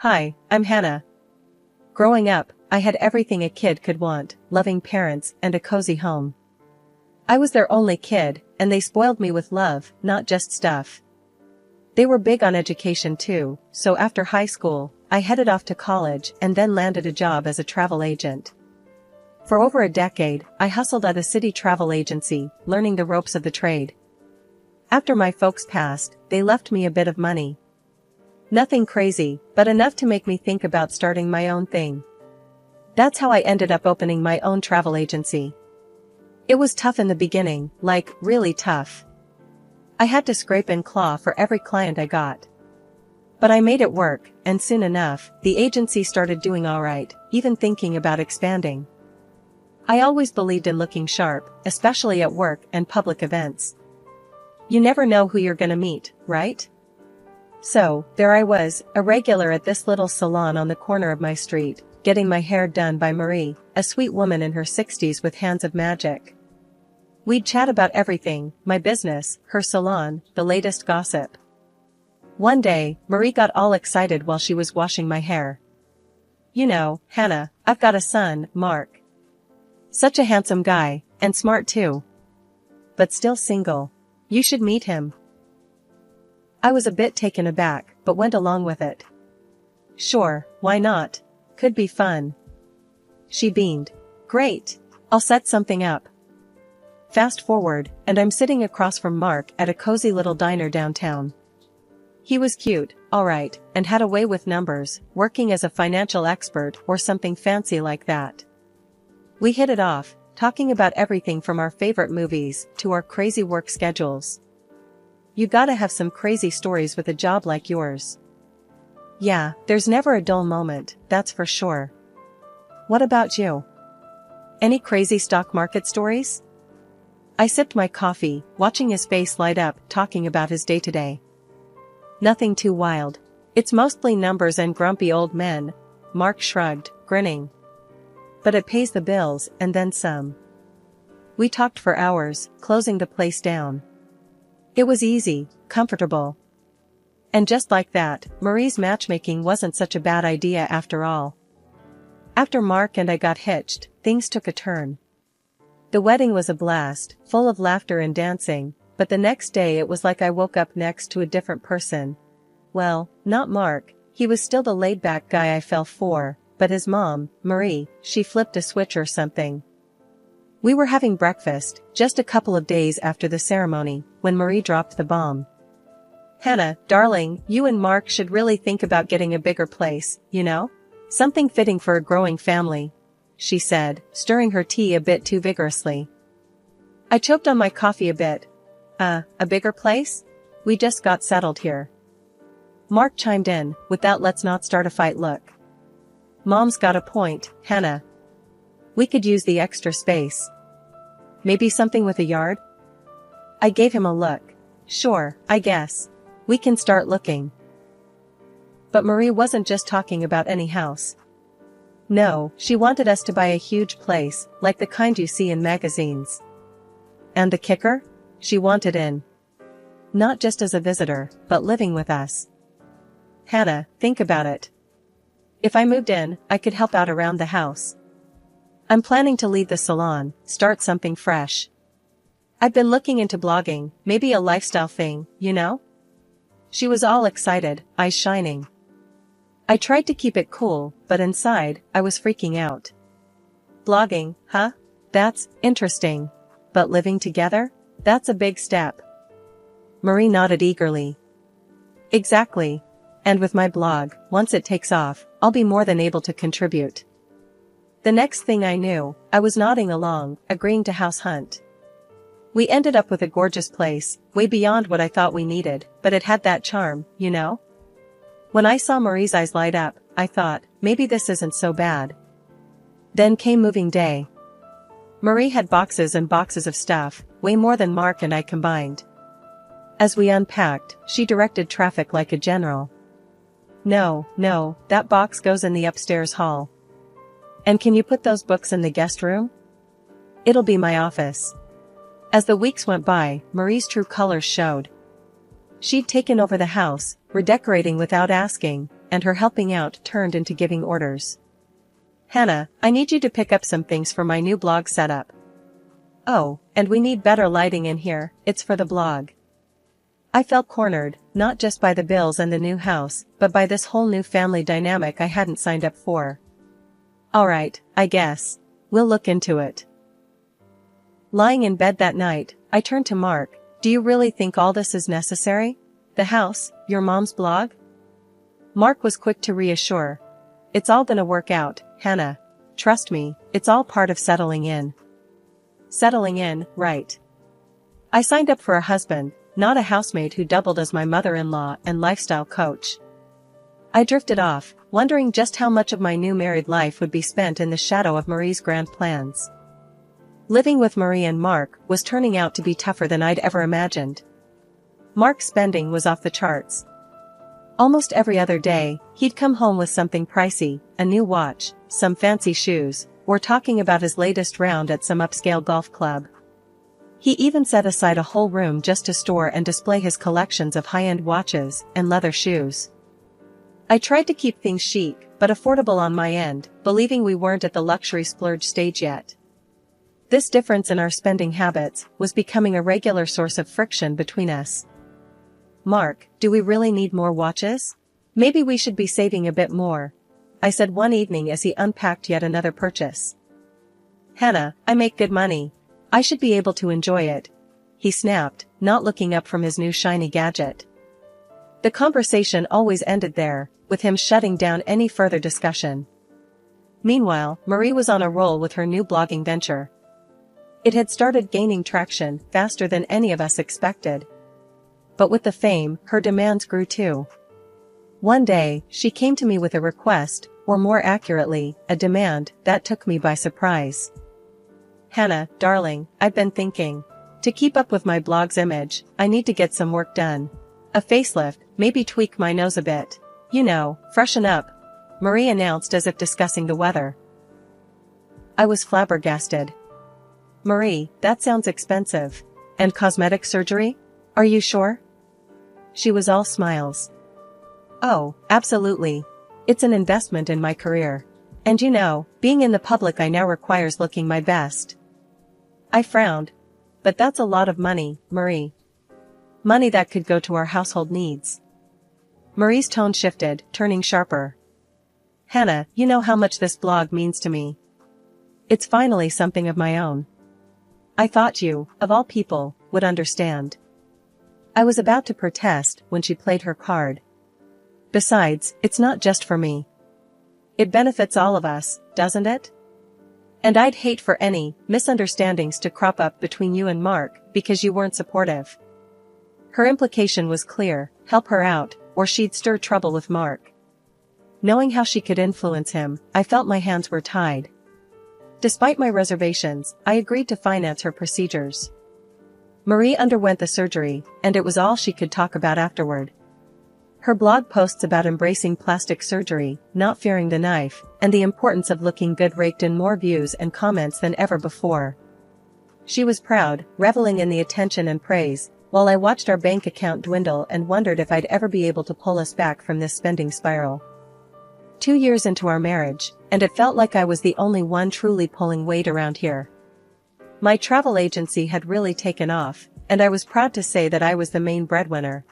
Hi, I'm Hannah. Growing up, I had everything a kid could want, loving parents and a cozy home. I was their only kid, and they spoiled me with love, not just stuff. They were big on education too, so after high school, I headed off to college and then landed a job as a travel agent. For over a decade, I hustled at a city travel agency, learning the ropes of the trade. After my folks passed, they left me a bit of money. Nothing crazy, but enough to make me think about starting my own thing. That's how I ended up opening my own travel agency. It was tough in the beginning, like, really tough. I had to scrape and claw for every client I got. But I made it work, and soon enough, the agency started doing alright, even thinking about expanding. I always believed in looking sharp, especially at work and public events. You never know who you're gonna meet, right? So, there I was, a regular at this little salon on the corner of my street, getting my hair done by Marie, a sweet woman in her 60s with hands of magic. We'd chat about everything, my business, her salon, the latest gossip. One day, Marie got all excited while she was washing my hair. You know, Hannah, I've got a son, Mark. Such a handsome guy, and smart too. But still single. You should meet him. I was a bit taken aback, but went along with it. Sure, why not? Could be fun. She beamed. Great. I'll set something up. Fast forward, and I'm sitting across from Mark at a cozy little diner downtown. He was cute, alright, and had a way with numbers, working as a financial expert or something fancy like that. We hit it off, talking about everything from our favorite movies to our crazy work schedules. You gotta have some crazy stories with a job like yours. Yeah, there's never a dull moment, that's for sure. What about you? Any crazy stock market stories? I sipped my coffee, watching his face light up, talking about his day-to-day. Nothing too wild. It's mostly numbers and grumpy old men, Mark shrugged, grinning. But it pays the bills, and then some. We talked for hours, closing the place down. It was easy, comfortable. And just like that, Marie's matchmaking wasn't such a bad idea after all. After Mark and I got hitched, things took a turn. The wedding was a blast, full of laughter and dancing, but the next day it was like I woke up next to a different person. Well, not Mark, he was still the laid-back guy I fell for, but his mom, Marie, she flipped a switch or something. We were having breakfast, just a couple of days after the ceremony, when Marie dropped the bomb. Hannah, darling, you and Mark should really think about getting a bigger place, you know? Something fitting for a growing family, she said, stirring her tea a bit too vigorously. I choked on my coffee a bit. A bigger place? We just got settled here. Mark chimed in, with that let's not start a fight look. Mom's got a point, Hannah. We could use the extra space. Maybe something with a yard? I gave him a look. Sure, I guess. We can start looking. But Marie wasn't just talking about any house. No, she wanted us to buy a huge place, like the kind you see in magazines. And the kicker? She wanted in. Not just as a visitor, but living with us. Hannah, think about it. If I moved in, I could help out around the house. I'm planning to leave the salon, start something fresh. I've been looking into blogging, maybe a lifestyle thing, you know? She was all excited, eyes shining. I tried to keep it cool, but inside, I was freaking out. Blogging, huh? That's interesting. But living together? That's a big step. Marie nodded eagerly. Exactly. And with my blog, once it takes off, I'll be more than able to contribute. The next thing I knew, I was nodding along, agreeing to house hunt. We ended up with a gorgeous place, way beyond what I thought we needed, but it had that charm, you know? When I saw Marie's eyes light up, I thought, maybe this isn't so bad. Then came moving day. Marie had boxes and boxes of stuff, way more than Mark and I combined. As we unpacked, she directed traffic like a general. No, that box goes in the upstairs hall. And can you put those books in the guest room? It'll be my office. As the weeks went by, Marie's true colors showed. She'd taken over the house, redecorating without asking, and her helping out turned into giving orders. Hannah, I need you to pick up some things for my new blog setup. Oh, and we need better lighting in here, it's for the blog. I felt cornered, not just by the bills and the new house, but by this whole new family dynamic I hadn't signed up for. Alright, I guess. We'll look into it. Lying in bed that night, I turned to Mark. Do you really think all this is necessary? The house, your mom's blog? Mark was quick to reassure. It's all gonna work out, Hannah. Trust me, it's all part of settling in. Settling in, right. I signed up for a husband, not a housemate who doubled as my mother-in-law and lifestyle coach. I drifted off, wondering just how much of my new married life would be spent in the shadow of Marie's grand plans. Living with Marie and Mark was turning out to be tougher than I'd ever imagined. Mark's spending was off the charts. Almost every other day, he'd come home with something pricey, a new watch, some fancy shoes, or talking about his latest round at some upscale golf club. He even set aside a whole room just to store and display his collections of high-end watches and leather shoes. I tried to keep things chic, but affordable on my end, believing we weren't at the luxury splurge stage yet. This difference in our spending habits was becoming a regular source of friction between us. Mark, do we really need more watches? Maybe we should be saving a bit more, I said one evening as he unpacked yet another purchase. Hannah, I make good money. I should be able to enjoy it, he snapped, not looking up from his new shiny gadget. The conversation always ended there, with him shutting down any further discussion. Meanwhile, Marie was on a roll with her new blogging venture. It had started gaining traction faster than any of us expected. But with the fame, her demands grew too. One day, she came to me with a request, or more accurately, a demand, that took me by surprise. Hannah, darling, I've been thinking. To keep up with my blog's image, I need to get some work done. A facelift, maybe tweak my nose a bit. You know, freshen up, Marie announced as if discussing the weather. I was flabbergasted. Marie, that sounds expensive. And cosmetic surgery? Are you sure? She was all smiles. Oh, absolutely. It's an investment in my career. And you know, being in the public eye now requires looking my best. I frowned. But that's a lot of money, Marie. Money that could go to our household needs. Marie's tone shifted, turning sharper. Hannah, you know how much this blog means to me. It's finally something of my own. I thought you, of all people, would understand. I was about to protest when she played her card. Besides, it's not just for me. It benefits all of us, doesn't it? And I'd hate for any misunderstandings to crop up between you and Mark because you weren't supportive. Her implication was clear, help her out, or she'd stir trouble with Mark. Knowing how she could influence him, I felt my hands were tied. Despite my reservations, I agreed to finance her procedures. Marie underwent the surgery, and it was all she could talk about afterward. Her blog posts about embracing plastic surgery, not fearing the knife, and the importance of looking good raked in more views and comments than ever before. She was proud, reveling in the attention and praise, while I watched our bank account dwindle and wondered if I'd ever be able to pull us back from this spending spiral. 2 years into our marriage, and it felt like I was the only one truly pulling weight around here. My travel agency had really taken off, and I was proud to say that I was the main breadwinner.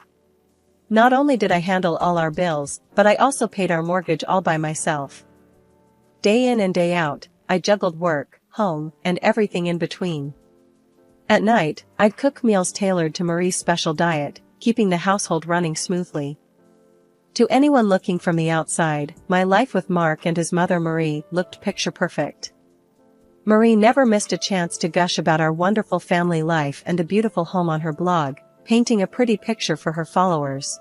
Not only did I handle all our bills, but I also paid our mortgage all by myself. Day in and day out, I juggled work, home, and everything in between. At night, I'd cook meals tailored to Marie's special diet, keeping the household running smoothly. To anyone looking from the outside, my life with Mark and his mother Marie looked picture perfect. Marie never missed a chance to gush about our wonderful family life and a beautiful home on her blog, painting a pretty picture for her followers.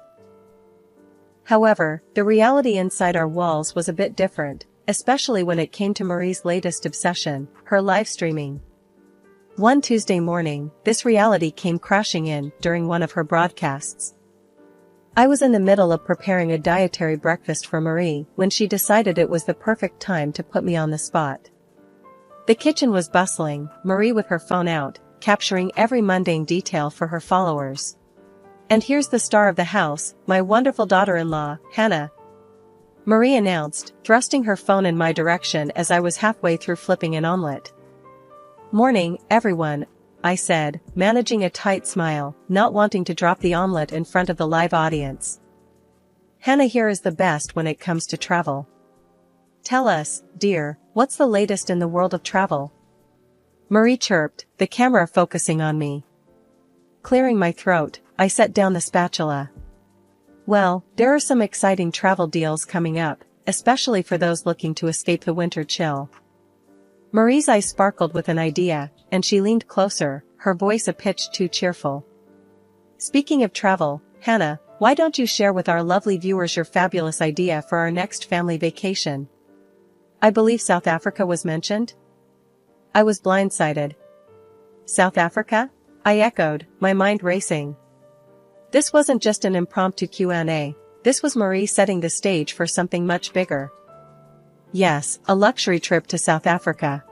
However, the reality inside our walls was a bit different, especially when it came to Marie's latest obsession, her live streaming. One Tuesday morning, this reality came crashing in during one of her broadcasts. I was in the middle of preparing a dietary breakfast for Marie when she decided it was the perfect time to put me on the spot. The kitchen was bustling, Marie with her phone out, capturing every mundane detail for her followers. And here's the star of the house, my wonderful daughter-in-law, Hannah. Marie announced, thrusting her phone in my direction as I was halfway through flipping an omelette. "Morning, everyone," I said, managing a tight smile, not wanting to drop the omelette in front of the live audience. "Hannah here is the best when it comes to travel. Tell us, dear, what's the latest in the world of travel?" Marie chirped, the camera focusing on me. Clearing my throat, I set down the spatula. "Well, there are some exciting travel deals coming up, especially for those looking to escape the winter chill." Marie's eyes sparkled with an idea, and she leaned closer, her voice a pitch too cheerful. "Speaking of travel, Hannah, why don't you share with our lovely viewers your fabulous idea for our next family vacation? I believe South Africa was mentioned?" I was blindsided. "South Africa?" I echoed, my mind racing. This wasn't just an impromptu Q&A, this was Marie setting the stage for something much bigger. Yes, a luxury trip to South Africa.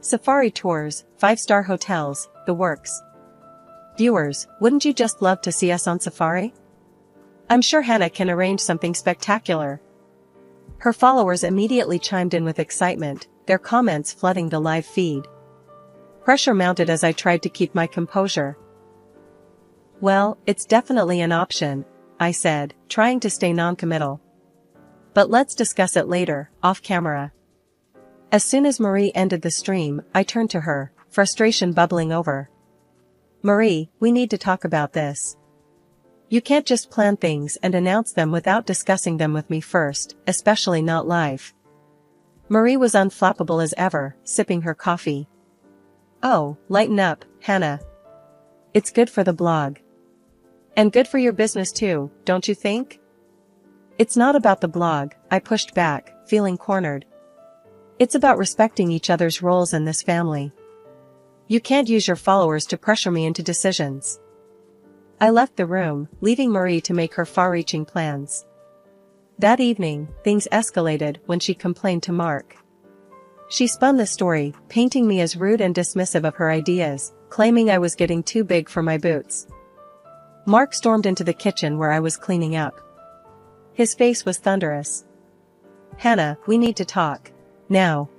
Safari tours, 5-star hotels, the works. Viewers, wouldn't you just love to see us on safari? I'm sure Hannah can arrange something spectacular. Her followers immediately chimed in with excitement, their comments flooding the live feed. Pressure mounted as I tried to keep my composure. "Well, it's definitely an option," I said, trying to stay non-committal. "But let's discuss it later, off camera." As soon as Marie ended the stream, I turned to her, frustration bubbling over. "Marie, we need to talk about this. You can't just plan things and announce them without discussing them with me first, especially not live." Marie was unflappable as ever, sipping her coffee. "Oh, lighten up, Hannah. It's good for the blog. And good for your business too, don't you think?" "It's not about the blog," I pushed back, feeling cornered. "It's about respecting each other's roles in this family. You can't use your followers to pressure me into decisions." I left the room, leaving Marie to make her far-reaching plans. That evening, things escalated when she complained to Mark. She spun the story, painting me as rude and dismissive of her ideas, claiming I was getting too big for my boots. Mark stormed into the kitchen where I was cleaning up. His face was thunderous. "Hannah, we need to talk. Now."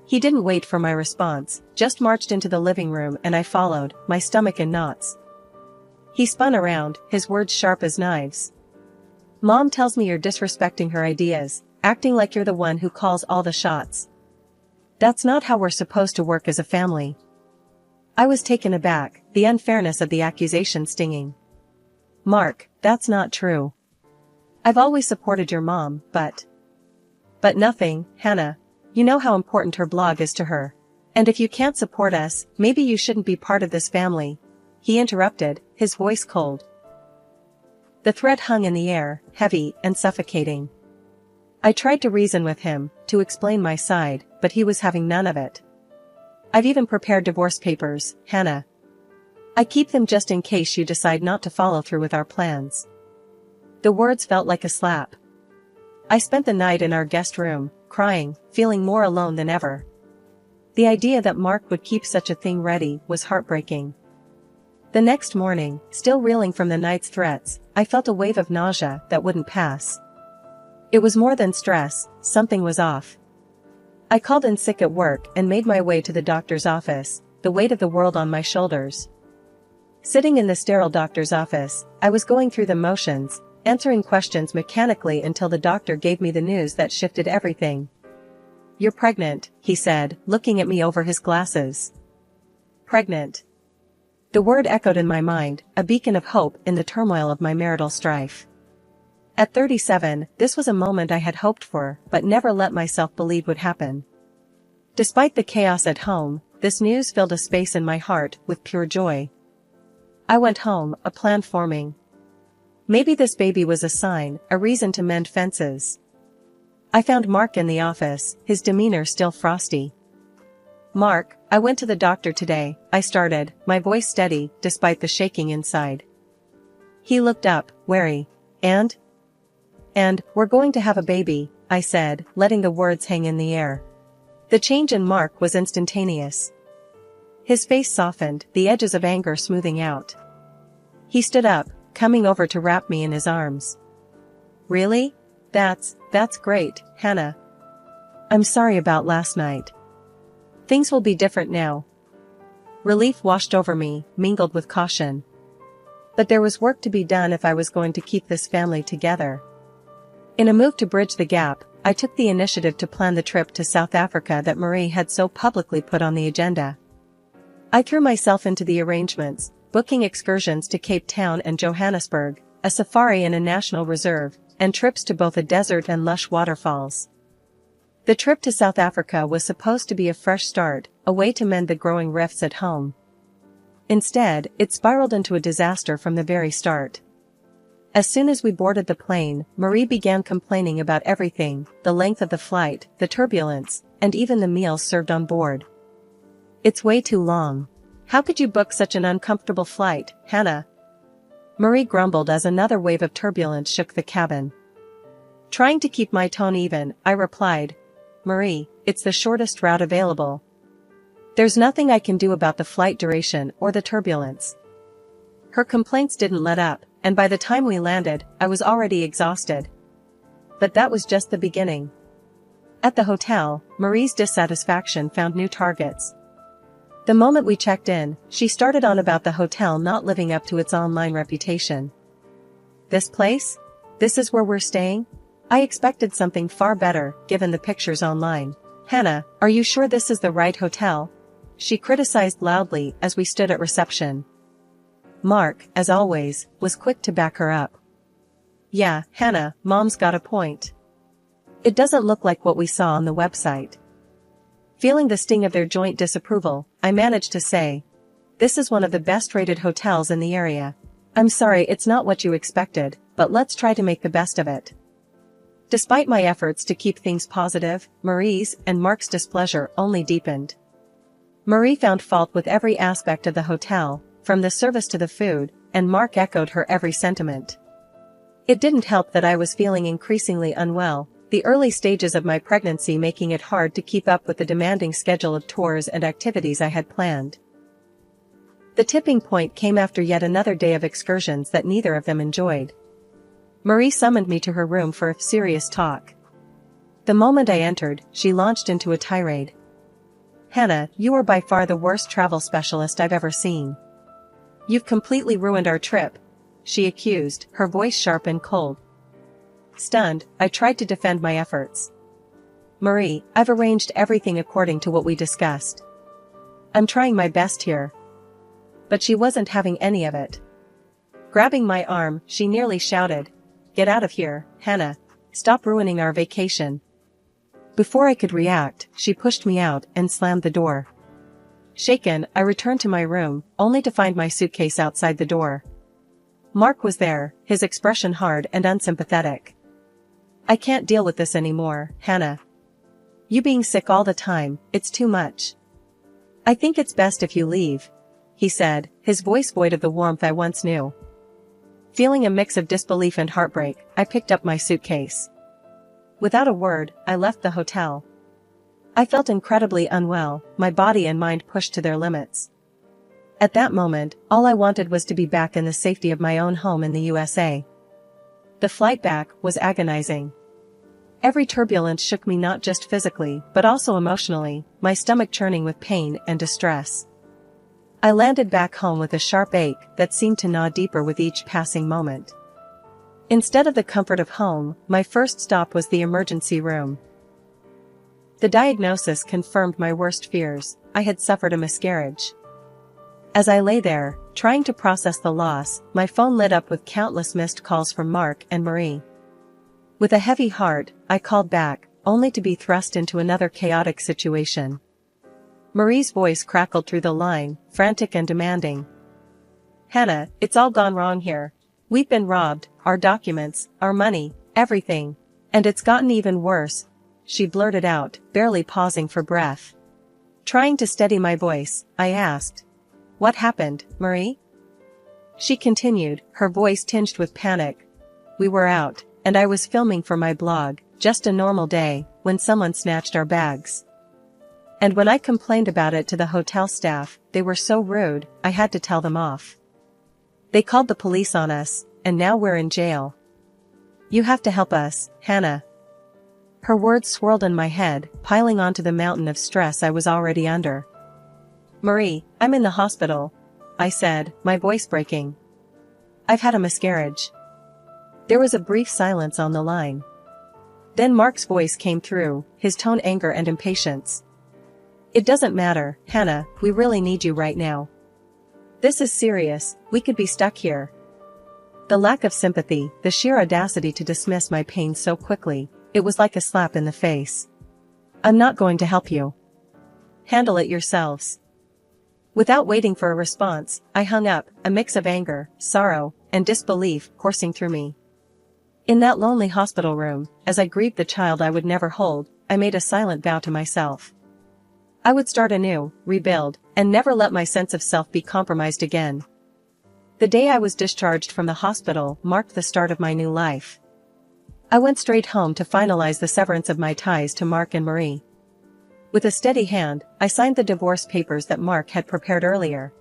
He didn't wait for my response, just marched into the living room and I followed, my stomach in knots. He spun around, his words sharp as knives. "Mom tells me you're disrespecting her ideas, acting like you're the one who calls all the shots. That's not how we're supposed to work as a family." I was taken aback, the unfairness of the accusation stinging. "Mark, that's not true. I've always supported your mom, but nothing, Hannah. You know how important her blog is to her. And if you can't support us, maybe you shouldn't be part of this family," he interrupted, his voice cold. The threat hung in the air, heavy and suffocating. I tried to reason with him, to explain my side, but he was having none of it. "I've even prepared divorce papers, Hannah. I keep them just in case you decide not to follow through with our plans." The words felt like a slap. I spent the night in our guest room, crying, feeling more alone than ever. The idea that Mark would keep such a thing ready was heartbreaking. The next morning, still reeling from the night's threats, I felt a wave of nausea that wouldn't pass. It was more than stress, something was off. I called in sick at work and made my way to the doctor's office, the weight of the world on my shoulders. Sitting in the sterile doctor's office, I was going through the motions, answering questions mechanically until the doctor gave me the news that shifted everything. "You're pregnant," he said, looking at me over his glasses. Pregnant. The word echoed in my mind, a beacon of hope in the turmoil of my marital strife. At 37, this was a moment I had hoped for, but never let myself believe would happen. Despite the chaos at home, this news filled a space in my heart with pure joy. I went home, a plan forming. Maybe this baby was a sign, a reason to mend fences. I found Mark in the office, his demeanor still frosty. "Mark, I went to the doctor today," I started, my voice steady, despite the shaking inside. He looked up, wary. And we're going to have a baby," I said, letting the words hang in the air. The change in Mark was instantaneous. His face softened, the edges of anger smoothing out. He stood up, coming over to wrap me in his arms. "Really? That's That's great, Hannah. I'm sorry about last night. Things will be different now. Relief washed over me, mingled with caution. But there was work to be done if I was going to keep this family together. In a move to bridge the gap, I took the initiative to plan the trip to South Africa that Marie had so publicly put on the agenda. I threw myself into the arrangements, booking excursions to Cape Town and Johannesburg, a safari in a national reserve, and trips to both a desert and lush waterfalls. The trip to South Africa was supposed to be a fresh start, a way to mend the growing rifts at home. Instead, it spiraled into a disaster from the very start. As soon as we boarded the plane, Marie began complaining about everything, the length of the flight, the turbulence, and even the meals served on board. It's way too long. How could you book such an uncomfortable flight, Hannah? Marie grumbled as another wave of turbulence shook the cabin. Trying to keep my tone even, I replied, Marie, it's the shortest route available. There's nothing I can do about the flight duration or the turbulence. Her complaints didn't let up, and by the time we landed, I was already exhausted. But that was just the beginning. At the hotel, Marie's dissatisfaction found new targets. The moment we checked in, she started on about the hotel not living up to its online reputation. This place? This is where we're staying? I expected something far better, given the pictures online. Hannah, are you sure this is the right hotel? She criticized loudly as we stood at reception. Mark, as always, was quick to back her up. Yeah, Hannah, Mom's got a point. It doesn't look like what we saw on the website. Feeling the sting of their joint disapproval, I managed to say, this is one of the best-rated hotels in the area. I'm sorry it's not what you expected, but let's try to make the best of it. Despite my efforts to keep things positive, Marie's and Mark's displeasure only deepened. Marie found fault with every aspect of the hotel, from the service to the food, and Mark echoed her every sentiment. It didn't help that I was feeling increasingly unwell, the early stages of my pregnancy making it hard to keep up with the demanding schedule of tours and activities I had planned. The tipping point came after yet another day of excursions that neither of them enjoyed. Marie summoned me to her room for a serious talk. The moment I entered, she launched into a tirade. Hannah, you are by far the worst travel specialist I've ever seen. You've completely ruined our trip, she accused, her voice sharp and cold. Stunned, I tried to defend my efforts. Marie, I've arranged everything according to what we discussed. I'm trying my best here. But she wasn't having any of it. Grabbing my arm, she nearly shouted, Get out of here, Hannah. Stop ruining our vacation. Before I could react, she pushed me out and slammed the door. Shaken, I returned to my room, only to find my suitcase outside the door. Mark was there, his expression hard and unsympathetic. I can't deal with this anymore, Hannah. You being sick all the time, it's too much. I think it's best if you leave, he said, his voice void of the warmth I once knew. Feeling a mix of disbelief and heartbreak, I picked up my suitcase. Without a word, I left the hotel. I felt incredibly unwell, my body and mind pushed to their limits. At that moment, all I wanted was to be back in the safety of my own home in the USA. The flight back was agonizing. Every turbulence shook me not just physically, but also emotionally, my stomach churning with pain and distress. I landed back home with a sharp ache that seemed to gnaw deeper with each passing moment. Instead of the comfort of home, my first stop was the emergency room. The diagnosis confirmed my worst fears. I had suffered a miscarriage. As I lay there, trying to process the loss, my phone lit up with countless missed calls from Mark and Marie. With a heavy heart, I called back, only to be thrust into another chaotic situation. Marie's voice crackled through the line, frantic and demanding. Hannah, it's all gone wrong here. We've been robbed, our documents, our money, everything. And it's gotten even worse, she blurted out, barely pausing for breath. Trying to steady my voice, I asked, What happened, Marie? She continued, her voice tinged with panic. We were out, and I was filming for my blog, just a normal day, when someone snatched our bags. And when I complained about it to the hotel staff, they were so rude, I had to tell them off. They called the police on us, and now we're in jail. You have to help us, Hannah. Her words swirled in my head, piling onto the mountain of stress I was already under. "Marie, I'm in the hospital," I said, my voice breaking. "I've had a miscarriage." There was a brief silence on the line. Then Mark's voice came through, his tone anger and impatience. "It doesn't matter, Hannah, we really need you right now. This is serious, we could be stuck here." The lack of sympathy, the sheer audacity to dismiss my pain so quickly, it was like a slap in the face. "I'm not going to help you. Handle it yourselves." Without waiting for a response, I hung up, a mix of anger, sorrow, and disbelief coursing through me. In that lonely hospital room, as I grieved the child I would never hold, I made a silent vow to myself. I would start anew, rebuild, and never let my sense of self be compromised again. The day I was discharged from the hospital marked the start of my new life. I went straight home to finalize the severance of my ties to Mark and Marie. With a steady hand, I signed the divorce papers that Mark had prepared earlier.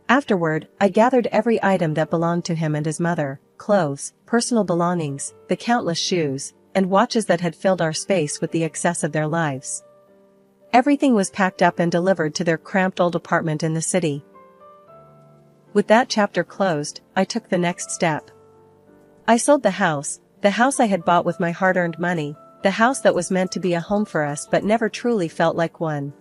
Afterward, I gathered every item that belonged to him and his mother, clothes, personal belongings, the countless shoes, and watches that had filled our space with the excess of their lives. Everything was packed up and delivered to their cramped old apartment in the city. With that chapter closed, I took the next step. I sold the house I had bought with my hard-earned money, the house that was meant to be a home for us but never truly felt like one.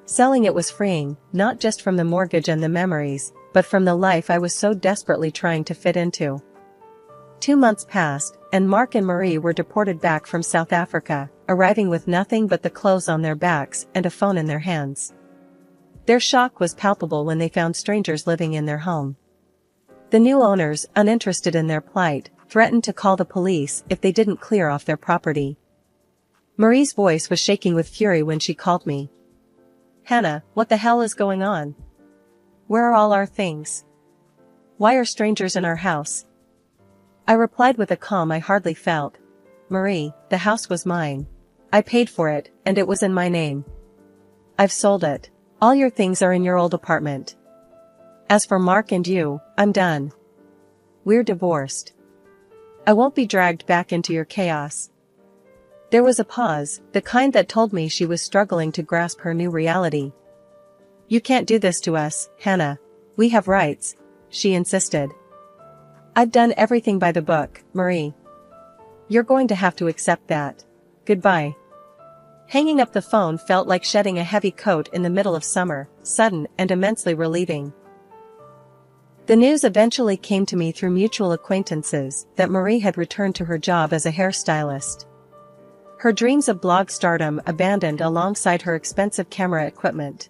Selling it was freeing, not just from the mortgage and the memories, but from the life I was so desperately trying to fit into. 2 months passed, and Mark and Marie were deported back from South Africa, arriving with nothing but the clothes on their backs and a phone in their hands. Their shock was palpable when they found strangers living in their home. The new owners, uninterested in their plight, threatened to call the police if they didn't clear off their property. Marie's voice was shaking with fury when she called me. "Hannah, what the hell is going on? Where are all our things? Why are strangers in our house?" I replied with a calm I hardly felt. "Marie, the house was mine. I paid for it, and it was in my name. I've sold it. All your things are in your old apartment. As for Mark and you, I'm done. We're divorced. I won't be dragged back into your chaos." There was a pause, the kind that told me she was struggling to grasp her new reality. "You can't do this to us, Hannah. We have rights," she insisted. "I've done everything by the book, Marie. You're going to have to accept that. Goodbye." Hanging up the phone felt like shedding a heavy coat in the middle of summer, sudden and immensely relieving. The news eventually came to me through mutual acquaintances that Marie had returned to her job as a hairstylist. Her dreams of blog stardom abandoned alongside her expensive camera equipment.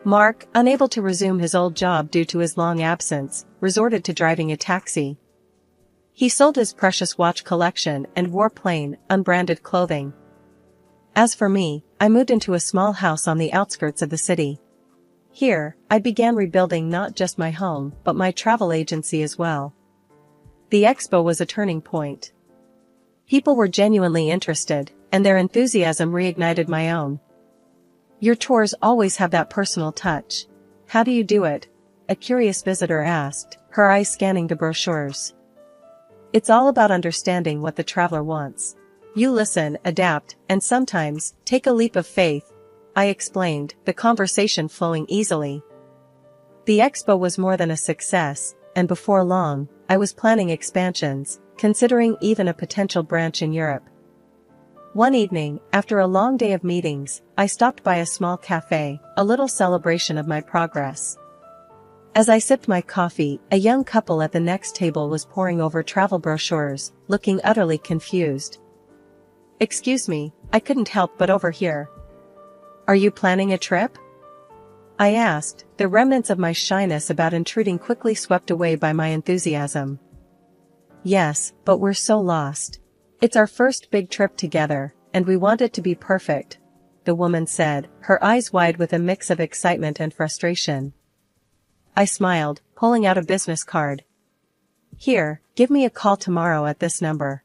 Mark, unable to resume his old job due to his long absence, resorted to driving a taxi. He sold his precious watch collection and wore plain, unbranded clothing. As for me, I moved into a small house on the outskirts of the city. Here, I began rebuilding not just my home, but my travel agency as well. The expo was a turning point. People were genuinely interested, and their enthusiasm reignited my own. "Your tours always have that personal touch. How do you do it?" a curious visitor asked, her eyes scanning the brochures. "It's all about understanding what the traveler wants. You listen, adapt, and sometimes, take a leap of faith," I explained, the conversation flowing easily. The expo was more than a success, and before long, I was planning expansions, considering even a potential branch in Europe. One evening, after a long day of meetings, I stopped by a small cafe, a little celebration of my progress. As I sipped my coffee, a young couple at the next table was poring over travel brochures, looking utterly confused. "Excuse me, I couldn't help but overhear. Are you planning a trip?" I asked, the remnants of my shyness about intruding quickly swept away by my enthusiasm. "Yes, but we're so lost. It's our first big trip together, and we want it to be perfect," the woman said, her eyes wide with a mix of excitement and frustration. I smiled, pulling out a business card. "Here, give me a call tomorrow at this number.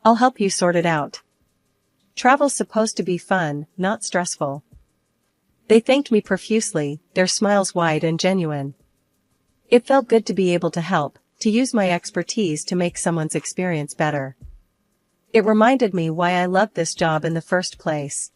I'll help you sort it out. Travel's supposed to be fun, not stressful." They thanked me profusely, their smiles wide and genuine. It felt good to be able to help, to use my expertise to make someone's experience better. It reminded me why I loved this job in the first place.